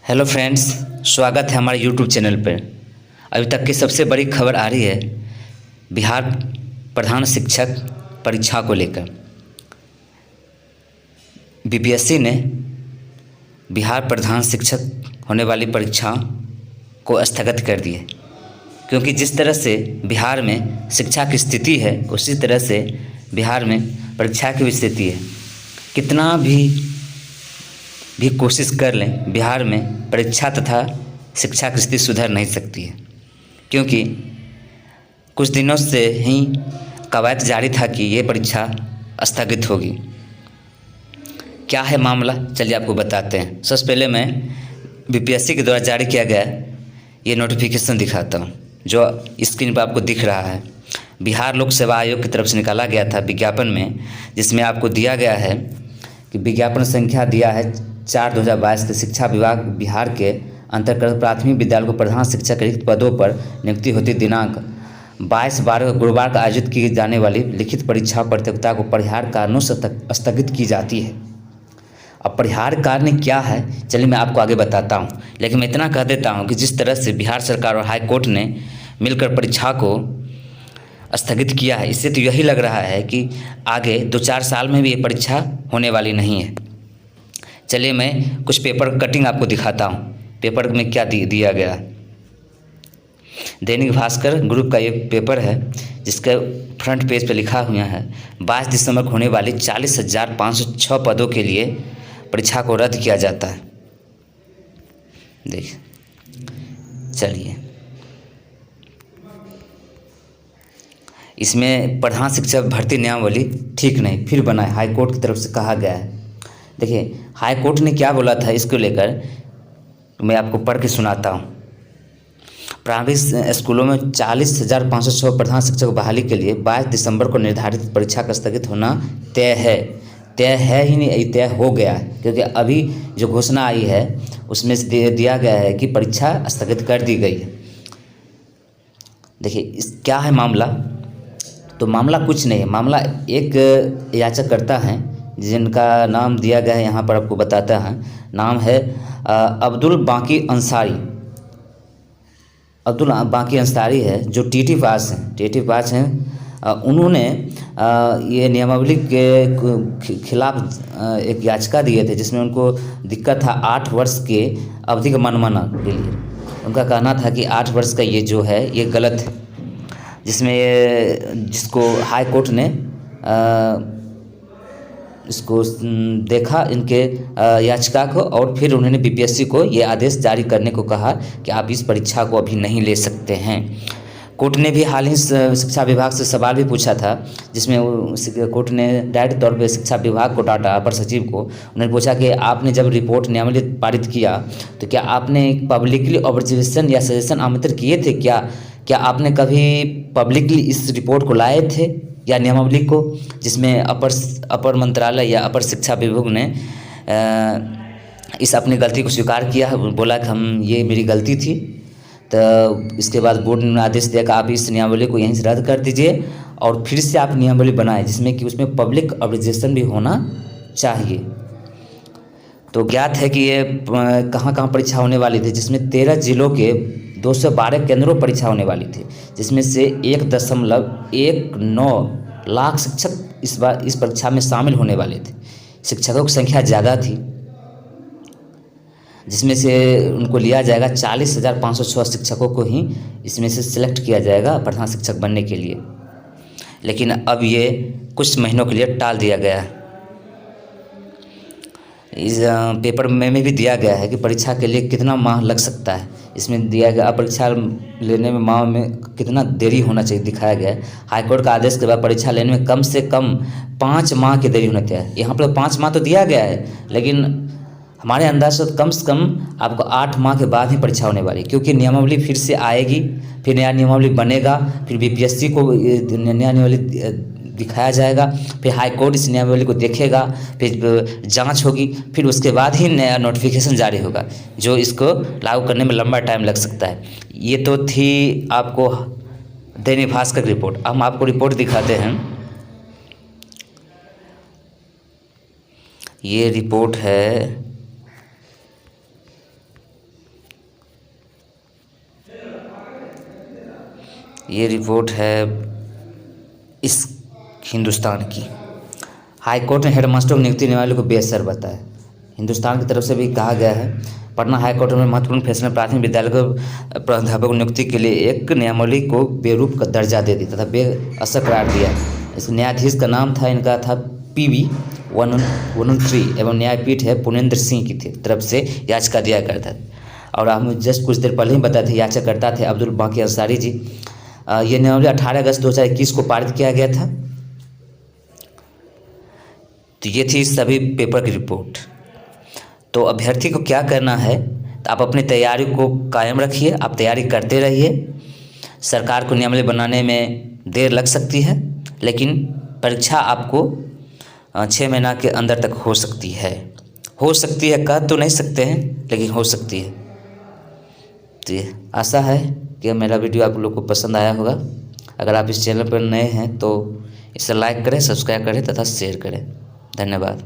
Hello friends, स्वागत है हमारे यूट्यूब चैनल पर। अभी तक की सबसे बड़ी खबर आ रही है बिहार प्रधान शिक्षक परीक्षा को लेकर। बीपीएससी ने बिहार प्रधान शिक्षक होने वाली परीक्षा को स्थगित कर दी है, क्योंकि जिस तरह से बिहार में शिक्षा की स्थिति है उसी तरह से बिहार में परीक्षा की भी स्थिति है। कितना भी कोशिश कर लें, बिहार में परीक्षा तथा शिक्षा की स्थिति सुधर नहीं सकती है, क्योंकि कुछ दिनों से ही कवायद जारी था कि ये परीक्षा स्थगित होगी। क्या है मामला, चलिए आपको बताते हैं। सबसे पहले मैं बीपीएससी के द्वारा जारी किया गया ये नोटिफिकेशन दिखाता हूँ, जो स्क्रीन पर आपको दिख रहा है। बिहार लोक सेवा आयोग की तरफ से निकाला गया था विज्ञापन में, जिसमें आपको दिया गया है कि विज्ञापन संख्या दिया है 4/2022 के शिक्षा विभाग बिहार के अंतर्गत प्राथमिक विद्यालय को प्रधान शिक्षक रिक्त पदों पर नियुक्ति होती दिनांक 22/12 गुरुवार को आयोजित की जाने वाली लिखित परीक्षा प्रतियोगिता को परिहार कारणों से स्थगित की जाती है। अब परिहार कारण क्या है, चलिए मैं आपको आगे बताता हूँ, लेकिन मैं इतना कह देता हूँ कि जिस तरह से बिहार सरकार और हाई कोर्ट ने मिलकर परीक्षा को स्थगित किया है, इससे तो यही लग रहा है कि आगे 2-4 साल में भी ये परीक्षा होने वाली नहीं है। चलिए मैं कुछ पेपर कटिंग आपको दिखाता हूँ, पेपर में क्या दिया गया है। दैनिक भास्कर ग्रुप का ये पेपर है, जिसके फ्रंट पेज पर लिखा हुआ है 22 दिसंबर को होने वाली 40,506 पदों के लिए परीक्षा को रद्द किया जाता है। देखिए, चलिए इसमें प्रधान शिक्षक भर्ती नियमावली ठीक नहीं फिर बनाए, हाई कोर्ट की तरफ से कहा गया है। देखिए हाई कोर्ट ने क्या बोला था इसको लेकर, मैं आपको पढ़ के सुनाता हूँ। प्रारंभिक स्कूलों में 40,506 प्रधान शिक्षक बहाली के लिए 22 दिसंबर को निर्धारित परीक्षा का स्थगित होना तय है ही नहीं, तय हो गया है, क्योंकि अभी जो घोषणा आई है उसमें से दिया गया है कि परीक्षा स्थगित कर दी गई है। देखिए क्या है मामला, तो मामला कुछ नहीं है। मामला एक याचककर्ता हैं जिनका नाम दिया गया है, यहाँ पर आपको बताता है। नाम है अब्दुल बाकी अंसारी है, जो टीटी पास हैं। उन्होंने ये नियमावली के खिलाफ एक याचिका दिए थे, जिसमें उनको दिक्कत था 8 वर्ष के अवधि का मनमाना के लिए। उनका कहना था कि 8 वर्ष का ये जो है ये गलत है, जिसको हाई कोर्ट ने इसको देखा इनके याचिका को, और फिर उन्होंने बीपीएससी को ये आदेश जारी करने को कहा कि आप इस परीक्षा को अभी नहीं ले सकते हैं। कोर्ट ने भी हाल ही शिक्षा विभाग से सवाल भी पूछा था, जिसमें कोर्ट ने डायरेक्ट तौर पे शिक्षा विभाग को डांटा, अपर सचिव को। उन्होंने पूछा कि आपने जब रिपोर्ट नियमावली पारित किया तो क्या आपने पब्लिकली ऑब्जर्वेशन या सजेशन आमंत्रित किए थे? क्या आपने कभी पब्लिकली इस रिपोर्ट को लाए थे या नियमावली को, जिसमें अपर मंत्रालय या अपर शिक्षा विभाग ने इस अपनी गलती को स्वीकार किया, बोला कि ये मेरी गलती थी। तो इसके बाद बोर्ड ने आदेश दिया कि आप इस नियमावली को यहीं से रद्द कर दीजिए और फिर से आप नियमावली बनाएं, जिसमें कि उसमें पब्लिक ऑब्जर्वेशन भी होना चाहिए। तो ज्ञात है कि ये कहाँ परीक्षा होने वाली थी, जिसमें 13 जिलों के 212 केंद्रों पर परीक्षा होने वाली थी, जिसमें से 1.19 लाख शिक्षक इस परीक्षा में शामिल होने वाले थे। शिक्षकों की संख्या ज़्यादा थी, जिसमें से उनको लिया जाएगा 40,506 शिक्षकों को ही इसमें से सिलेक्ट किया जाएगा प्रधान शिक्षक बनने के लिए। लेकिन अब ये कुछ महीनों के लिए टाल दिया गया है। इस पेपर में भी दिया गया है कि परीक्षा के लिए कितना माह लग सकता है। इसमें दिया गया परीक्षा लेने में माह में कितना देरी होना चाहिए दिखाया गया है। हाईकोर्ट का आदेश के बाद परीक्षा लेने में कम से कम 5 माह की देरी होना चाहिए। यहाँ पर 5 माह तो दिया गया है, लेकिन हमारे अंदाज से कम आपको 8 माह के बाद ही परीक्षा होने वाली है, क्योंकि नियमावली फिर से आएगी, फिर नया नियमावली बनेगा, फिर बीपीएससी को नया नियमावली दिखाया जाएगा, फिर हाई कोर्ट इस नियमावली को देखेगा, फिर जांच होगी, फिर उसके बाद ही नया नोटिफिकेशन जारी होगा, जो इसको लागू करने में लंबा टाइम लग सकता है। ये तो थी आपको दैनिक भास्कर की रिपोर्ट। हम आपको रिपोर्ट दिखाते हैं। ये रिपोर्ट है ये रिपोर्ट है इस हिंदुस्तान की। हाई कोर्ट ने हेडमास्टर को नियुक्ति देने वाले को बेअसर बताया। हिंदुस्तान की तरफ से भी कहा गया है, पटना हाई कोर्ट में महत्वपूर्ण फैसले प्राथमिक विद्यालय को प्राध्यापक नियुक्ति के लिए एक नियमावली को बेरूप का दर्जा दे दिया तथा बेअसर करार दिया। इस न्यायाधीश का नाम था, इनका था PV 113 एवं न्यायपीठ है पुनेंद्र सिंह की तरफ से याचिका दिया करता था। और हम जस्ट कुछ देर पहले ही बताए थे, याचिकाकर्ता थे अब्दुल बाकी अंसारी जी। ये नियमावली 18 अगस्त 2021 को पारित किया गया था। तो ये थी सभी पेपर की रिपोर्ट। तो अभ्यर्थी को क्या करना है, तो आप अपनी तैयारी को कायम रखिए, आप तैयारी करते रहिए। सरकार को नियमावली बनाने में देर लग सकती है, लेकिन परीक्षा आपको 6 महीना के अंदर तक हो सकती है। कह तो नहीं सकते हैं, लेकिन हो सकती है। तो ये आशा है कि मेरा वीडियो आप लोग को पसंद आया होगा। अगर आप इस चैनल पर नए हैं तो इसे लाइक करें, सब्सक्राइब करें तथा शेयर करें। धन्यवाद।